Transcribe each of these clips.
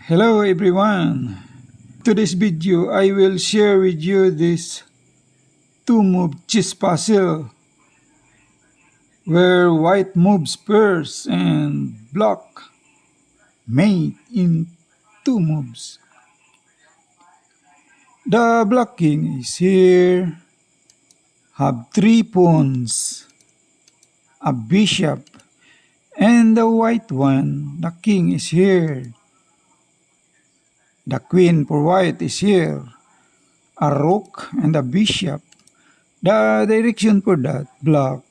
Hello everyone. Today's video I will share with you this two-move chess puzzle where white moves first and black mate in two moves. The black king is here, have three pawns, a bishop, and the white one, the king is here. The queen for white is here, a rook and a bishop. The direction for that black,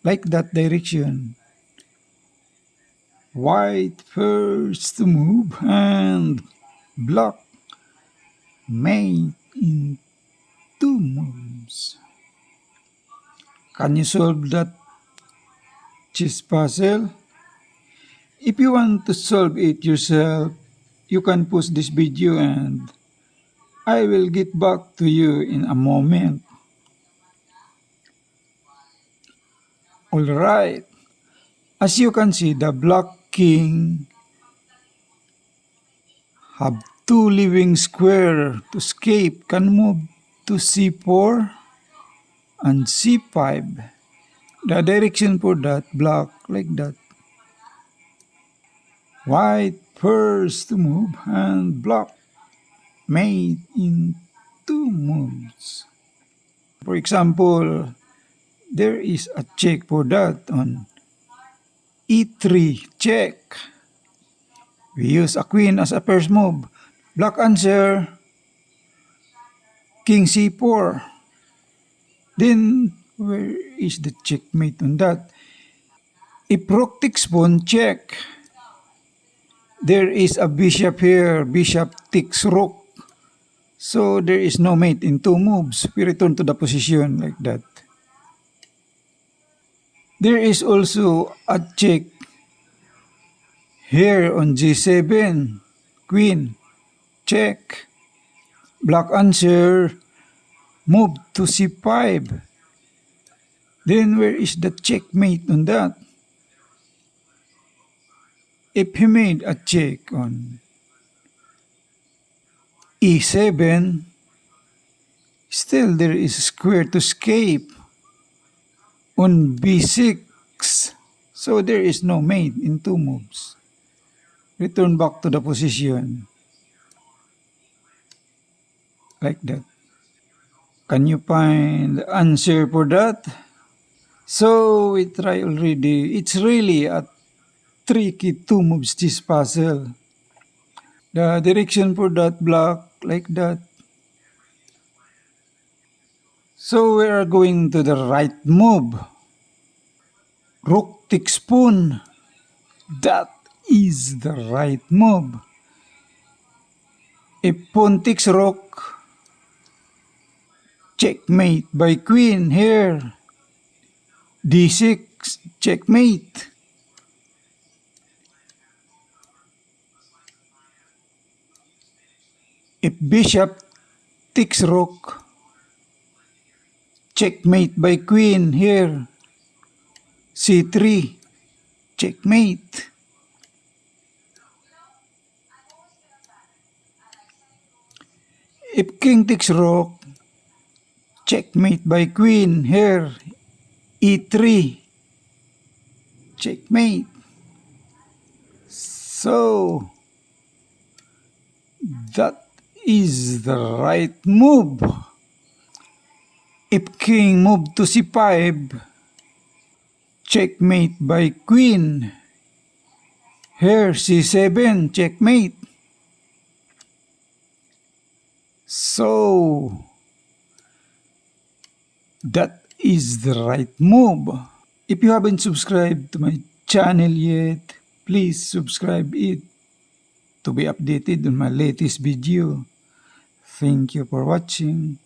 like that direction. White first to move and black mate in two moves. Can you solve that chess puzzle? If you want to solve it yourself, you can post this video and I will get back to you in a moment. Alright, as you can see, the black king have two living square to escape, can move to c4 and c5. The direction for that black like that. White first to move and black mate in two moves. For example, there is a check for that on e3 check. We use a queen as a first move. Black answer king c4. Then where is the checkmate on that? If rook takes pawn, check. There is a bishop here. Bishop takes rook. So there is no mate in two moves. We return to the position like that. There is also a check here on g7. Queen. Check. Black answer. Move to c5. Then where is the checkmate on that? If he made a check on e7, still there is a square to escape on b6. So there is no mate in two moves. Return back to the position. Like that. Can you find the answer for that? So we try already. It's really a tricky two moves chess puzzle. The direction for that block like that. So we are going to the right move. Rook takes pawn. That is the right move. If pawn takes rook, checkmate by queen here. d6, checkmate. If bishop takes rook, checkmate by queen here. c3, checkmate. If king takes rook, checkmate by queen here. e3, checkmate. So that is the right move. If king move to c5, checkmate by queen. Here c7, checkmate. So that is the right move. If you haven't subscribed to my channel yet, please subscribe it to be updated on my latest video. Thank you for watching.